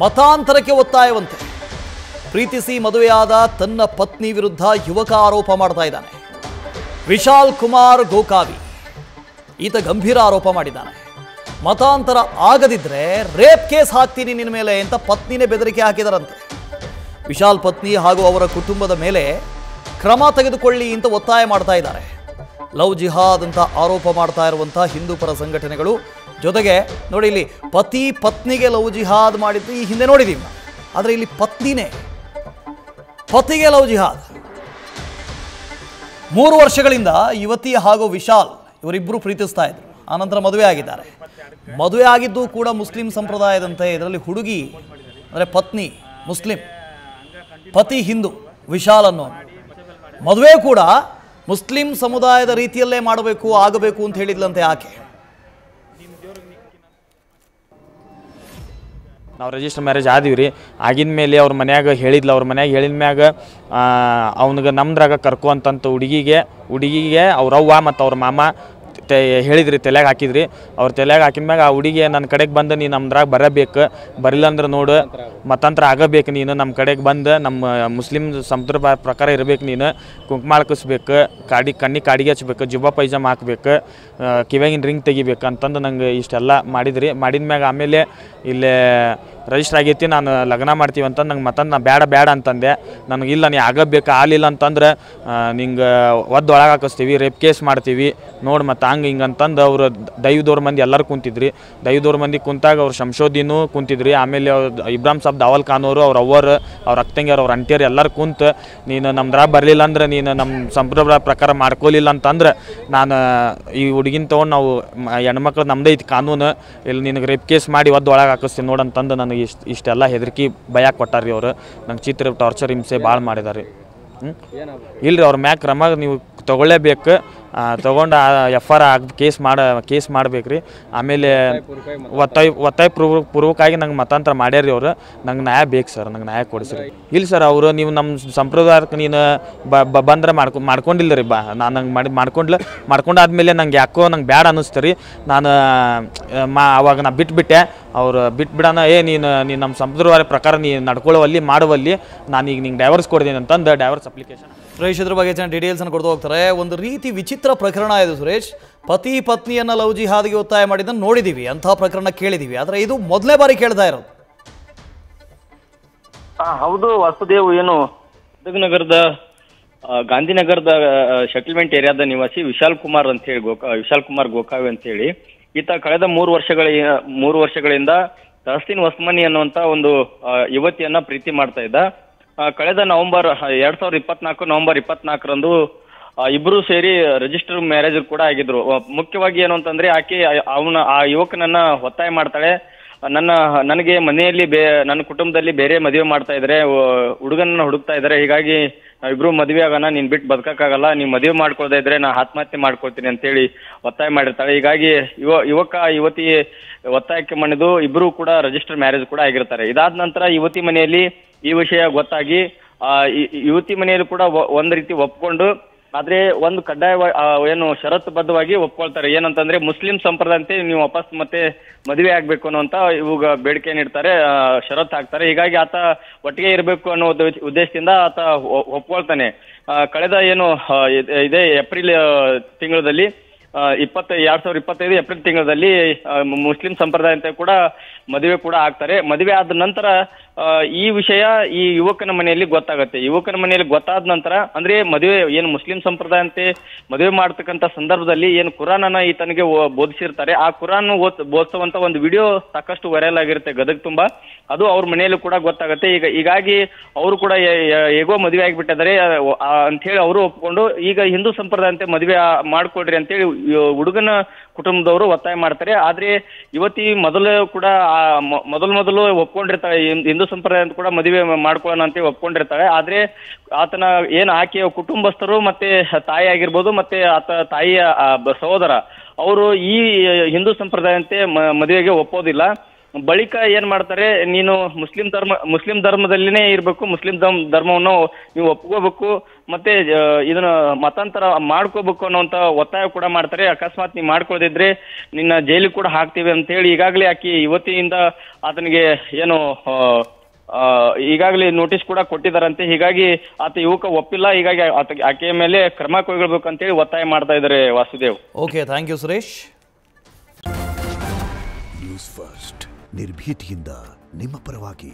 ಮತಾಂತರಕ್ಕೆ ಒತ್ತಾಯವಂತೆ ಪ್ರೀತಿಸಿ ಮದುವೆಯಾದ ತನ್ನ ಪತ್ನಿ ವಿರುದ್ಧ ಯುವಕ ಆರೋಪ ಮಾಡ್ತಾ ಇದ್ದಾನೆ. ವಿಶಾಲ್ ಕುಮಾರ್ ಗೋಕಾವಿ ಈತ ಗಂಭೀರ ಆರೋಪ ಮಾಡಿದ್ದಾನೆ. ಮತಾಂತರ ಆಗದಿದ್ರೆ ರೇಪ್ ಕೇಸ್ ಹಾಕ್ತೀನಿ ನಿನ್ನ ಮೇಲೆ ಅಂತ ಪತ್ನಿನೇ ಬೆದರಿಕೆ ಹಾಕಿದಾರಂತೆ. ವಿಶಾಲ್ ಪತ್ನಿ ಹಾಗೂ ಅವರ ಕುಟುಂಬದ ಮೇಲೆ ಕ್ರಮ ತೆಗೆದುಕೊಳ್ಳಿ ಅಂತ ಒತ್ತಾಯ ಮಾಡ್ತಾ ಇದ್ದಾರೆ. ಲವ್ ಜಿಹಾದ್ ಅಂತ ಆರೋಪ ಮಾಡ್ತಾ ಇರುವಂಥ ಹಿಂದೂ ಪರ ಸಂಘಟನೆಗಳು ಜೊತೆಗೆ ನೋಡಿ, ಇಲ್ಲಿ ಪತಿ ಪತ್ನಿಗೆ ಲವ್ ಜಿಹಾದ್ ಮಾಡಿದ್ದು ಈ ಹಿಂದೆ ನೋಡಿದ್ದೀವಿ. ಆದರೆ ಇಲ್ಲಿ ಪತಿಗೆ ಲವ್ ಜಿಹಾದ್. 3 ವರ್ಷಗಳಿಂದ ಯುವತಿ ಹಾಗೂ ವಿಶಾಲ್ ಇವರಿಬ್ಬರು ಪ್ರೀತಿಸ್ತಾ ಇದ್ರು. ಆನಂತರ ಮದುವೆ ಆಗಿದ್ದಾರೆ. ಮದುವೆ ಆಗಿದ್ದು ಕೂಡ ಮುಸ್ಲಿಂ ಸಂಪ್ರದಾಯದಂತೆ. ಇದರಲ್ಲಿ ಹುಡುಗಿ ಅಂದರೆ ಪತ್ನಿ ಮುಸ್ಲಿಂ, ಪತಿ ಹಿಂದೂ. ವಿಶಾಲ್ ಅನ್ನೋ ಮದುವೆ ಕೂಡ ಮುಸ್ಲಿಂ ಸಮುದಾಯದ ರೀತಿಯಲ್ಲೇ ಆಗಬೇಕು ಅಂತ ಹೇಳಿದ್ಲಂತೆ ಆಕೆ. ನಾವು ರಿಜಿಸ್ಟರ್ ಮ್ಯಾರೇಜ್ ಆದೀವಿ ರೀ. ಆಗಿದ ಮೇಲೆ ಅವ್ರ ಮನ್ಯಾಗ ಹೇಳಿದ್ಲು. ಅವ್ರ ಮನ್ಯಾಗ ಹೇಳಿದ ಮ್ಯಾಗ ಅವ್ನಿಗೆ ನಮ್ದ್ರಾಗ ಕರ್ಕೊ ಅಂತಂತ ಹುಡುಗಿಗೆ ಅವ್ರವ್ವ ಮತ್ತು ಅವ್ರ ಮಾಮ ಹೇಳಿದ್ರಿ, ತಲೆಯಾಗ ಹಾಕಿದ್ರಿ. ಅವ್ರ ತಲೆಯಾಗ ಹಾಕಿದ ಮ್ಯಾಗ ಆ ಹುಡುಗಿ ನನ್ನ ಕಡೆಗೆ ಬಂದು ನೀನು ನಮ್ದ್ರಾಗ ಬರಬೇಕು, ಬರಿಲ್ಲ ಅಂದ್ರೆ ನೋಡು ಮತಾಂತರ ಆಗಬೇಕು, ನೀನು ನಮ್ಮ ಕಡೆಗೆ ಬಂದು ನಮ್ಮ ಮುಸ್ಲಿಂ ಸಂಪ್ರದಾಯ ಪ್ರಕಾರ ಇರಬೇಕು, ನೀನು ಕುಂಕುಮ ಹಾಕಿಸ್ಬೇಕು, ಕಣ್ಣಿಗೆ ಕಾಡಿಗೆ ಹಚ್ಬೇಕು, ಜುಬ್ಬ ಪೈಜಾಮ ಹಾಕ್ಬೇಕು, ಕಿವ್ಯಾಗಿನ ರಿಂಗ್ ತೆಗಿಬೇಕು ಅಂತಂದು ನಂಗೆ ಇಷ್ಟೆಲ್ಲ ಮಾಡಿದ್ರಿ. ಮಾಡಿದ ಮ್ಯಾಗ ಆಮೇಲೆ ಇಲ್ಲೇ ರಿಜಿಸ್ಟರ್ ಆಗೈತಿ, ನಾನು ಲಗ್ನ ಮಾಡ್ತೀವಿ ಅಂತಂದು ನಂಗೆ ಮತ್ತಂದು ನಾ ಬೇಡ ಅಂತಂದೆ. ನನಗಿಲ್ಲ, ನೀ ಆಗಬೇಕು, ಆಗಲಿಲ್ಲ ಅಂತಂದ್ರೆ ನಿಂಗೆ ಒಳಗೆ ಹಾಕಿಸ್ತೀವಿ, ರೇಪ್ ಕೇಸ್ ಮಾಡ್ತೀವಿ ನೋಡಿ ಮತ್ತು ಹಿಂಗೆ ಅಂತಂದು ಅವರು ದೈವದವ್ರ ಮಂದಿ ಎಲ್ಲರೂ ಕುಂತಿದ್ರಿ. ದೈವದವ್ರ ಮಂದಿ ಕುಂತಾಗ ಅವ್ರು ಶಂಶೋದಿನೂ ಕುಂತಿದ್ರಿ. ಆಮೇಲೆ ಇಬ್ರಾಹಿಂ ಸಾಬ್ ದಾವಲ್ ಖಾನ್ ಅವರು, ಅವ್ರ ಅಕ್ಕಂಗಿಯರು, ಅವ್ರ ಅಂಟಿಯರು ಎಲ್ಲರೂ ಕುಂತು ನೀನು ನಮ್ದ್ರಾಗ ಬರಲಿಲ್ಲ ಅಂದ್ರೆ, ನೀನು ನಮ್ಮ ಸಂಪ್ರದಾಯ ಪ್ರಕಾರ ಮಾಡ್ಕೊಲಿಲ್ಲ ಅಂತಂದ್ರೆ ನಾನು ಈ ಹುಡುಗಿನ ತೊಗೊಂಡು ನಾವು ಹೆಣ್ಮಕ್ಳು ನಮ್ದೈತಿ ಕಾನೂನು, ಇಲ್ಲಿ ನಿನಗೆ ರೇಪ್ ಕೇಸ್ ಮಾಡಿ ಒಳಗೆ ಹಾಕಿಸ್ತೀನಿ ನೋಡಂತಂದು ನನಗೆ ಇಷ್ಟೆಲ್ಲ ಹೆದರಿಕೆ ಭಯ ಕೊಟ್ಟಾರ್ರಿ ಅವರು. ನಂಗೆ ಚಿತ್ರ ಟಾರ್ಚರ್ ಹಿಂಸೆ ಭಾಳ ಮಾಡಿದಾರೆ. ಇಲ್ಲರಿ, ಅವ್ರ ಮ್ಯಾಗ ಕ್ರಮ ನೀವು ತಗೊಳ್ಳೇಬೇಕು. ತೊಗೊಂಡು FR ಕೇಸ್ ಮಾಡ್ಬೇಕ್ರಿ. ಆಮೇಲೆ ಒತ್ತಾಯ ಪೂರ್ವಕವಾಗಿ ನಂಗೆ ಮತಾಂತರ ಮಾಡ್ಯಾರ್ರಿ ಅವರು. ನಂಗೆ ನ್ಯಾಯ ಬೇಕು ಸರ್, ನಂಗೆ ನ್ಯಾಯ ಕೊಡಿಸ್ರಿ. ಇಲ್ಲ ಸರ್, ಅವರು ನೀವು ನಮ್ಮ ಸಂಪ್ರದಾಯಕ್ಕೆ ನೀನು ಬಂದ್ರೆ ಮಾಡ್ಕೊಂಡಿಲ್ಲ ರೀ. ನಾನು ನಂಗೆ ಮಾಡ್ಕೊಂಡಾದ್ಮೇಲೆ ನಂಗೆ ಯಾಕೋ ನಂಗೆ ಬ್ಯಾಡ ಅನ್ನಿಸ್ತೀರಿ. ನಾನು ಅವಾಗ ನಾ ಬಿಟ್ಬಿಟ್ಟೆ. ಅವ್ರು ಬಿಟ್ಬಿಡೋಣ, ನೀನು ನಮ್ಮ ಸಂಪ್ರದಾಯ ಪ್ರಕಾರ ನೀನು ನಡ್ಕೊಳ್ಳುವಲ್ಲಿ ಮಾಡುವಲ್ಲಿ ನಾನೀಗ ನಿಂಗೆ ಡೈವರ್ಸ್ ಕೊಡ್ತೀನಿ ಅಂತಂದು ಡೈವರ್ಸ್ ಅಪ್ಲಿಕೇಶನ್. ಸುರೇಶ್ ಇದ್ರ ಬಗ್ಗೆ ಡೀಟೇಲ್ಸ್ ಅನ್ನು ಕೊಡ್ತಾ ಹೋಗ್ತಾರೆ. ಒಂದು ರೀತಿ ವಿಚಿತ್ರ ಪ್ರಕರಣ ಇದು ಸುರೇಶ್. ಪತಿ ಪತ್ನಿಯನ್ನ ಲವ್ ಜಿಹಾದ್ಗೆ ಒತ್ತಾಯ ಮಾಡಿದ್ದನ್ನು ನೋಡಿದೀವಿ, ಅಂತಹ ಪ್ರಕರಣ ಕೇಳಿದೀವಿ. ಆದ್ರೆ ಇದು ಮೊದಲನೇ ಬಾರಿ ಕೇಳ್ತಾ ಇರೋದು. ಹೌದು ವಾಸುದೇವ್, ಏನು ನಗರದ ಗಾಂಧಿನಗರದ ಸೆಟಲ್ಮೆಂಟ್ ಏರಿಯಾದ ನಿವಾಸಿ ವಿಶಾಲ್ ಕುಮಾರ್ ಅಂತ ಹೇಳಿ ವಿಶಾಲ್ ಕುಮಾರ್ ಗೋಕಾವಿ ಅಂತ ಹೇಳಿ ಈತ ಕಳೆದ 3 ವರ್ಷಗಳಿಂದ ತಹಸೀನ್ ವಸ್ಮನಿ ಅನ್ನುವಂತ ಒಂದು ಯುವತಿಯನ್ನ ಪ್ರೀತಿ ಮಾಡ್ತಾ ಇದ್ದ. ಕಳೆದ 2024 ನವೆಂಬರ್ 24ರಂದು ಇಬ್ರು ಸೇರಿ ರಿಜಿಸ್ಟರ್ ಮ್ಯಾರೇಜ್ ಕೂಡ ಆಗಿದ್ರು. ಮುಖ್ಯವಾಗಿ ಏನು ಅಂತಂದ್ರೆ ಆಕೆ ಆ ಯುವಕನನ್ನ ಒತ್ತಾಯ ಮಾಡ್ತಾಳೆ, ನನಗೆ ಮನೆಯಲ್ಲಿ ನನ್ನ ಕುಟುಂಬದಲ್ಲಿ ಬೇರೆ ಮದುವೆ ಮಾಡ್ತಾ ಇದ್ರೆ, ಹುಡುಗನನ್ನ ಹುಡುಕ್ತಾ ಇದ್ದಾರೆ, ಹೀಗಾಗಿ ನಾವಿಬ್ರು ಮದುವೆ ಆಗೋಣ, ನೀನ್ ಬಿಟ್ಟು ಬದುಕಕ್ಕಾಗಲ್ಲ, ನೀವ್ ಮದುವೆ ಮಾಡ್ಕೊಳ್ತಾ ಇದ್ರೆ ನಾ ಆತ್ಮಹತ್ಯೆ ಮಾಡ್ಕೊಳ್ತೀನಿ ಅಂತೇಳಿ ಒತ್ತಾಯ ಮಾಡಿರ್ತಾಳೆ. ಹೀಗಾಗಿ ಯುವತಿ ಒತ್ತಾಯಕ್ಕೆ ಮಣಿದು ಇಬ್ರು ಕೂಡ ರಿಜಿಸ್ಟರ್ ಮ್ಯಾರೇಜ್ ಕೂಡ ಆಗಿರ್ತಾರೆ. ಇದಾದ ನಂತರ ಯುವತಿ ಮನೆಯಲ್ಲಿ ಈ ವಿಷಯ ಗೊತ್ತಾಗಿ ಯುವತಿ ಮನೆಯಲ್ಲಿ ಕೂಡ ಒಂದ್ ರೀತಿ ಒಪ್ಕೊಂಡು, ಆದ್ರೆ ಒಂದು ಕಡ್ಡಾಯ ಏನು ಷರತ್ತುಬದ್ಧವಾಗಿ ಒಪ್ಕೊಳ್ತಾರೆ. ಏನಂತಂದ್ರೆ ಮುಸ್ಲಿಂ ಸಂಪ್ರದಾಯಂತೆ ನೀವು ವಾಪಸ್ ಮತ್ತೆ ಮದುವೆ ಆಗ್ಬೇಕು ಅನ್ನೋಂತ ಇವಾಗ ಬೇಡಿಕೆ ನೀಡ್ತಾರೆ, ಷರತ್ತು ಹಾಕ್ತಾರೆ. ಹೀಗಾಗಿ ಆತ ಒಟ್ಟಿಗೆ ಇರಬೇಕು ಅನ್ನೋ ಉದ್ದೇಶದಿಂದ ಆತ ಒಪ್ಕೊಳ್ತಾನೆ. ಕಳೆದ ಏನು ಇದೇ ಏಪ್ರಿಲ್ ತಿಂಗಳಲ್ಲಿ 2025 ಏಪ್ರಿಲ್ ತಿಂಗಳಲ್ಲಿ ಮುಸ್ಲಿಂ ಸಂಪ್ರದಾಯಂತೆ ಕೂಡ ಮದುವೆ ಕೂಡ ಆಗ್ತಾರೆ. ಮದುವೆ ಆದ ನಂತರ ಈ ವಿಷಯ ಈ ಯುವಕನ ಮನೆಯಲ್ಲಿ ಗೊತ್ತಾಗುತ್ತೆ. ಯುವಕನ ಮನೆಯಲ್ಲಿ ಗೊತ್ತಾದ ನಂತರ ಅಂದ್ರೆ ಮದುವೆ ಏನು ಮುಸ್ಲಿಂ ಸಂಪ್ರದಾಯಂತೆ ಮದುವೆ ಮಾಡ್ತಕ್ಕಂಥ ಸಂದರ್ಭದಲ್ಲಿ ಏನು ಕುರಾನನ್ನ ಈತನಿಗೆ ಬೋಧಿಸಿರ್ತಾರೆ, ಆ ಕುರಾನ್ ಬೋಧಿಸುವಂತ ಒಂದು ವಿಡಿಯೋ ಸಾಕಷ್ಟು ವೈರಲ್ ಆಗಿರುತ್ತೆ ಗದಗ ತುಂಬಾ. ಅದು ಅವ್ರ ಮನೆಯಲ್ಲೂ ಕೂಡ ಗೊತ್ತಾಗುತ್ತೆ. ಹೀಗಾಗಿ ಅವರು ಕೂಡ ಹೇಗೋ ಮದುವೆ ಆಗಿಬಿಟ್ಟಿದ್ದಾರೆ ಅಂತ ಹೇಳಿ ಅವರು ಒಪ್ಕೊಂಡು ಈಗ ಹಿಂದೂ ಸಂಪ್ರದಾಯಂತೆ ಮದುವೆ ಮಾಡ್ಕೊಡ್ರಿ ಅಂತೇಳಿ ಹುಡುಗನ ಕುಟುಂಬದವರು ಒತ್ತಾಯ ಮಾಡ್ತಾರೆ. ಆದ್ರೆ ಯುವತಿ ಮೊದಲು ಒಪ್ಕೊಂಡಿರ್ತಾಳೆ, ಹಿಂದೂ ಸಂಪ್ರದಾಯ ಅಂತ ಕೂಡ ಮದುವೆ ಮಾಡ್ಕೊಳ್ಳೋಣ ಅಂತ ಒಪ್ಕೊಂಡಿರ್ತಾಳೆ. ಆದ್ರೆ ಆತನ ಆಕೆಯ ಕುಟುಂಬಸ್ಥರು ಮತ್ತೆ ತಾಯಿ ಆಗಿರ್ಬೋದು, ಮತ್ತೆ ಆತ ತಾಯಿಯ ಸಹೋದರ ಅವರು ಈ ಹಿಂದೂ ಸಂಪ್ರದಾಯಂತೆ ಮದುವೆಗೆ ಒಪ್ಪೋದಿಲ್ಲ. ಬಳಿಕ ಏನ್ ಮಾಡ್ತಾರೆ, ನೀನು ಮುಸ್ಲಿಂ ಧರ್ಮದಲ್ಲಿನೇ ಇರ್ಬೇಕು, ಮುಸ್ಲಿಂ ಧರ್ಮವನ್ನು ನೀವು ಒಪ್ಕೋಬೇಕು, ಮತ್ತೆ ಇದನ್ನ ಮತಾಂತರ ಮಾಡ್ಕೋಬೇಕು ಅನ್ನೋಂತ ಒತ್ತಾಯ ಕೂಡ ಮಾಡ್ತಾರೆ. ಅಕಸ್ಮಾತ್ ನೀವು ಮಾಡ್ಕೊಳ್ಳದಿದ್ರೆ ನಿನ್ನ ಜೈಲಿಗೆ ಕೂಡ ಹಾಕ್ತೀವಿ ಅಂತ ಹೇಳಿ ಈಗಾಗಲೇ ಆಕಿ ಯುವತಿಯಿಂದ ಆತನಿಗೆ ಏನು ಈಗಾಗಲೇ ನೋಟಿಸ್ ಕೂಡ ಕೊಟ್ಟಿದ್ದಾರಂತೆ. ಹೀಗಾಗಿ ಆತ ಯುವಕ ಒಪ್ಪಿಲ್ಲ, ಹೀಗಾಗಿ ಆಕೆಯ ಮೇಲೆ ಕ್ರಮ ಕೈಗೊಳ್ಬೇಕು ಅಂತ ಹೇಳಿ ಒತ್ತಾಯ ಮಾಡ್ತಾ ಇದ್ದಾರೆ Vasudev. Okay, thank you Suresh. News first ನಿರ್ಭೀತಿಯಿಂದ ನಿಮ್ಮ ಪರವಾಗಿ.